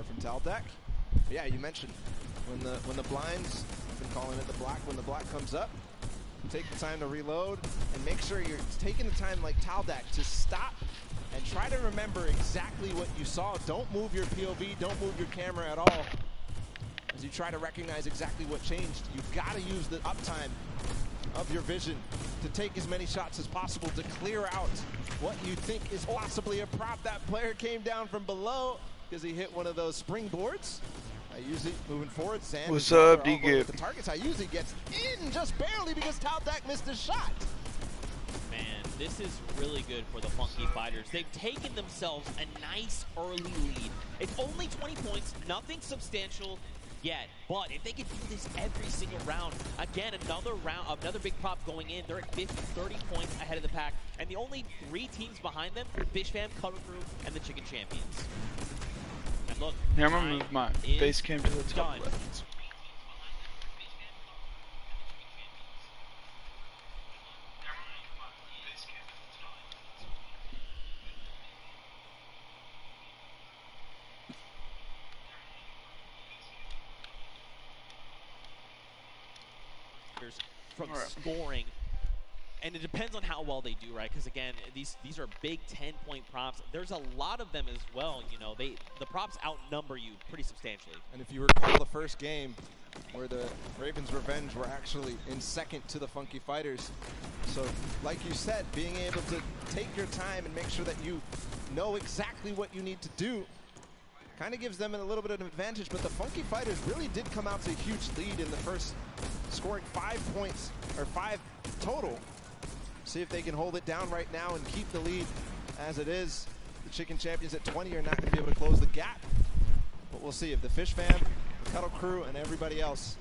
from Taldeck. Yeah, you mentioned when the blinds, I've been calling it the black, when the black comes up, take the time to reload and make sure you're taking the time like Taldeck to stop and try to remember exactly what you saw. Don't move your POV, don't move your camera at all as you try to recognize exactly what changed. You've got to use the uptime of your vision to take as many shots as possible to clear out what you think is possibly a prop. That player came down from below because he hit one of those springboards. Usually moving forward, Zan. What's up, D-Gip? The targets usually gets in just barely because Taldeck missed his shot. Man, this is really good for the Funky Fighters. They've taken themselves a nice early lead. It's only 20 points, nothing substantial yet, but if they can do this every single round, again, another big prop going in, they're at 30 points ahead of the pack, and the only 3 teams behind them, Fish Fam, Cuddle Crew, and the Chicken Champions. And look, yeah, I'm gonna move my base cam to the top left. From scoring, and it depends on how well they do, right? Because again, these are big 10-point props. There's a lot of them as well. You know, the props outnumber you pretty substantially. And if you recall the first game, where the Ravens Revenge were actually in second to the Funky Fighters. So, like you said, being able to take your time and make sure that you know exactly what you need to do kind of gives them a little bit of an advantage, but the Funky Fighters really did come out to a huge lead in the first, scoring 5 points, or 5 total. See if they can hold it down right now and keep the lead as it is. The Chicken Champions at 20 are not going to be able to close the gap, but we'll see if the Fish Fam, the Cuddle Crew, and everybody else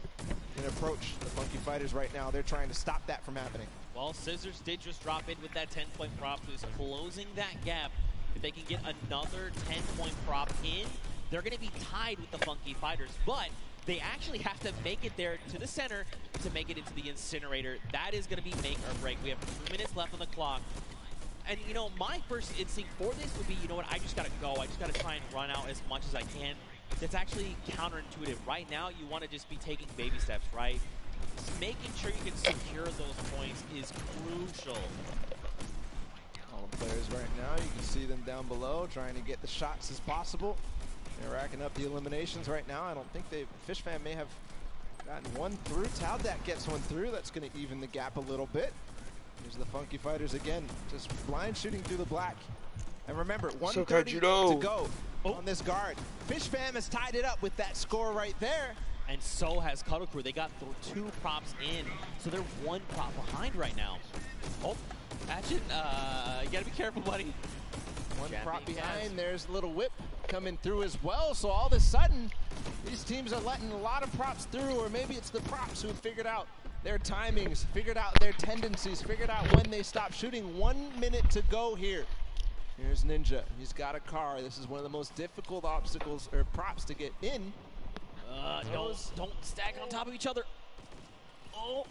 can approach the Funky Fighters right now. They're trying to stop that from happening. Well, Scissors did just drop in with that 10-point prop, who's closing that gap. If they can get another 10-point prop in, they're going to be tied with the Funky Fighters, but they actually have to make it there to the center to make it into the incinerator. That is going to be make or break. We have 2 minutes left on the clock. And, you know, my first instinct for this would be, you know what, I just got to go. I just got to try and run out as much as I can. That's actually counterintuitive. Right now, you want to just be taking baby steps, right? Just making sure you can secure those points is crucial. All the players right now, you can see them down below trying to get the shots as possible. They're racking up the eliminations right now. I don't think Fish Fam may have gotten one through. Taldeck gets one through. That's going to even the gap a little bit. Here's the Funky Fighters again, just blind shooting through the black. And remember, 1:30 to go on this guard. Fish Fam has tied it up with that score right there. And so has Cuddle Crew. They got 2 props in, so they're 1 prop behind right now. Oh, Hatchet, you gotta be careful, buddy. One prop behind, there's a little whip coming through as well, so all of a sudden, these teams are letting a lot of props through, or maybe it's the props who figured out their timings, figured out their tendencies, figured out when they stop shooting. 1 minute to go here. Here's Ninja, he's got a car. This is one of the most difficult obstacles, or props to get in. Don't stack on top of each other. Oh,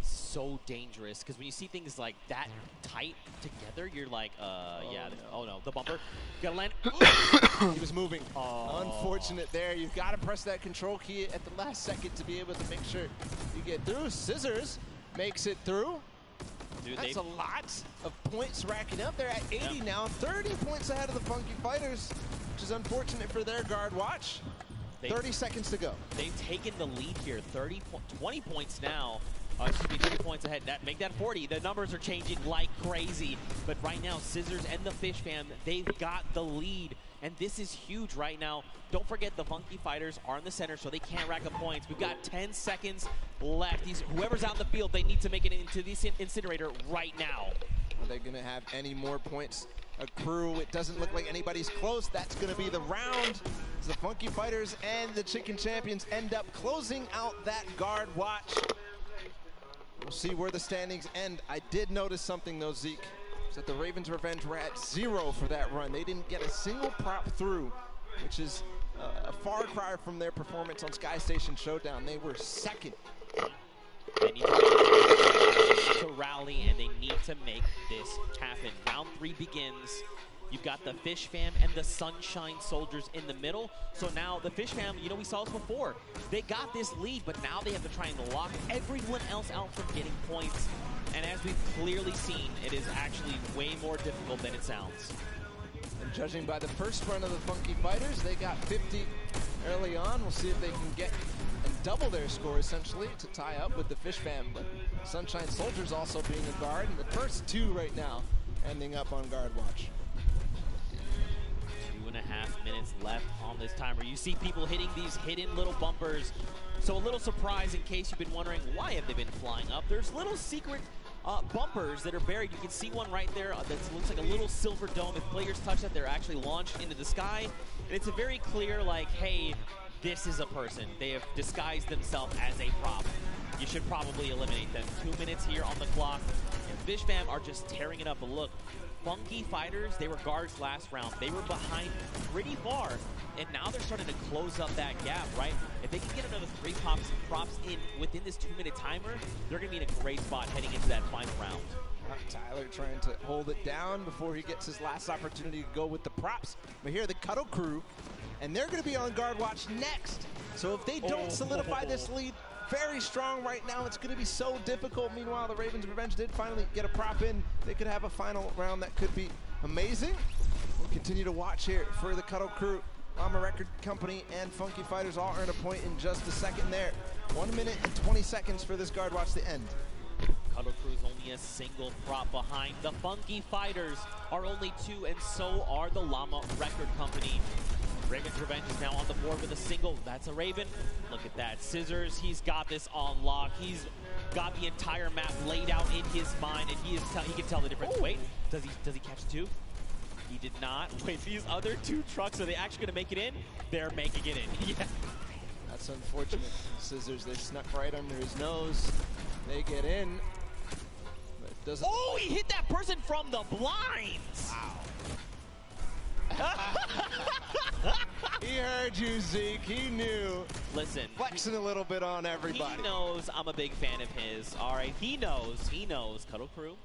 so dangerous, because when you see things like that tight together, you're like, yeah, oh no, the bumper. You gotta land. He was moving. Unfortunate there. You've got to press that control key at the last second to be able to make sure you get through. Scissors makes it through. Dude, that's a lot of points racking up. They're at 80 now, 30 points ahead of the Funky Fighters, which is unfortunate for their guard watch. 30 seconds to go. They've taken the lead here, 20 points now. Excuse me, 30 points ahead. Make that 40. The numbers are changing like crazy. But right now, Scissors and the Fish Fam, they've got the lead. And this is huge right now. Don't forget the Funky Fighters are in the center, so they can't rack up points. We've got 10 seconds left. Whoever's out in the field, they need to make it into the incinerator right now. Are they going to have any more points accrue? It doesn't look like anybody's close. That's going to be the round. The Funky Fighters and the Chicken Champions end up closing out that guard watch. We'll see where the standings end. I did notice something though, Zeke, is that the Ravens Revenge were at 0 for that run. They didn't get a single prop through, which is a far cry from their performance on Sky Station Showdown. They were second. They need to rally, and they need to make this happen. Round 3 begins You've got the Fish Fam and the Sunshine Soldiers in the middle. So now the Fish Fam, you know, we saw this before. They got this lead, but now they have to try and lock everyone else out from getting points. And as we've clearly seen, it is actually way more difficult than it sounds. And judging by the first run of the Funky Fighters, they got 50 early on. We'll see if they can get and double their score, essentially, to tie up with the Fish Fam. But Sunshine Soldiers also being a guard, and the first two right now ending up on guard watch. 2.5 minutes left on this timer. You see people hitting these hidden little bumpers. So a little surprise in case you've been wondering, why have they been flying up? There's little secret bumpers that are buried. You can see one right there that looks like a little silver dome. If players touch that, they're actually launched into the sky. And it's a very clear, like, hey, this is a person. They have disguised themselves as a prop. You should probably eliminate them. 2 minutes here on the clock. And Fish Fam are just tearing it up. But look, Funky Fighters, they were guards last round. They were behind pretty far, and now they're starting to close up that gap, right? If they can get another 3 props in within this 2-minute timer, they're going to be in a great spot heading into that final round. Tyler trying to hold it down before he gets his last opportunity to go with the props. But here, the Cuddle Crew, and they're going to be on guard watch next. So if they don't solidify this lead, very strong right now. It's going to be so difficult. Meanwhile, the Ravens Revenge did finally get a prop in. They could have a final round that could be amazing. We'll continue to watch here for the Cuddle Crew. Llama Record Company and Funky Fighters all earn a point in just a second there. 1 minute and 20 seconds for this guard watch to end. Cuddle Crew is only a single prop behind. The Funky Fighters are only 2, and so are the Llama Record Company. Raven's Revenge is now on the board with a single. That's a Raven. Look at that. Scissors, he's got this on lock. He's got the entire map laid out in his mind, and he can tell the difference. Wait, does he catch 2? He did not. Wait, these other 2 trucks, are they actually going to make it in? They're making it in. Yeah. That's unfortunate. Scissors, they snuck right under his nose. They get in. But it doesn't. Oh, he hit that person from the blinds. Wow. He heard you, Zeke. He knew. Listen. Flexing a little bit on everybody. He knows I'm a big fan of his. All right, he knows. Cuddle Crew,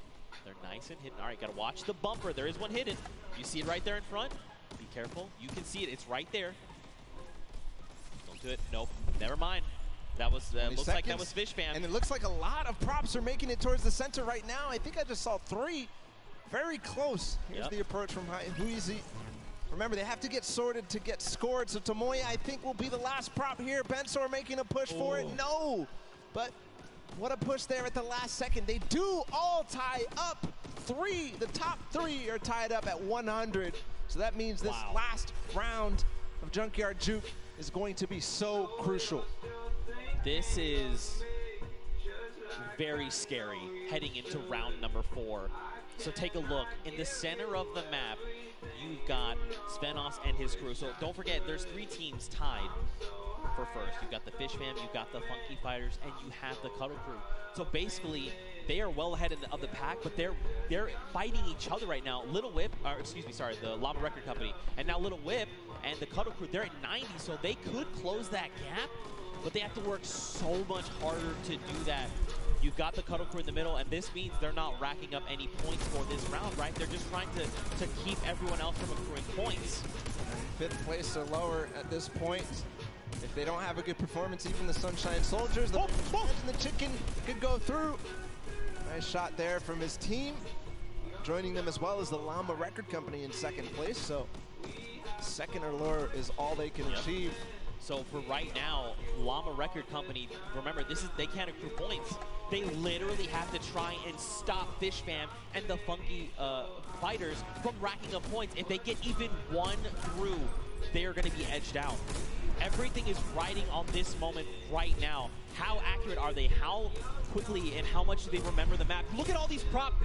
they're nice and hidden. All right, got to watch the bumper. There is one hidden. You see it right there in front? Be careful. You can see it. It's right there. Don't do it. Nope. Never mind. That was, looks like that was Fish Fam. And it looks like a lot of props are making it towards the center right now. I think I just saw 3. Very close. Here's the approach from Huizi. Remember, they have to get sorted to get scored, so Tomoya, I think, will be the last prop here. Bensor making a push for it. No! But what a push there at the last second. They do all tie up. 3, the top 3 are tied up at 100. So that means this last round of Junkyard Juke is going to be so crucial. This is very scary heading into round number 4. So take a look. In the center of the map, you've got Svenos and his crew. So don't forget, there's 3 teams tied for first. You've got the Fish Fam, you've got the Funky Fighters, and you have the Cuddle Crew. So basically, they are well ahead of the pack, but they're fighting each other right now. Little Whip, or excuse me, sorry, the Llama Record Company, and now Little Whip and the Cuddle Crew, they're at 90, so they could close that gap, but they have to work so much harder to do that. You've got the Cuddle Crew in the middle, and this means they're not racking up any points for this round, right? They're just trying to keep everyone else from accruing points. 5th place or lower at this point. If they don't have a good performance, even the Sunshine Soldiers, the Chicken could go through. Nice shot there from his team. Joining them as well as the Llama Record Company in 2nd place. So 2nd or lower is all they can achieve. So for right now, Llama Record Company, remember, they can't accrue points. They literally have to try and stop Fish Fam and the Funky Fighters from racking up points. If they get even 1 through, they are going to be edged out. Everything is riding on this moment right now. How accurate are they? How quickly and how much do they remember the map? Look at all these props.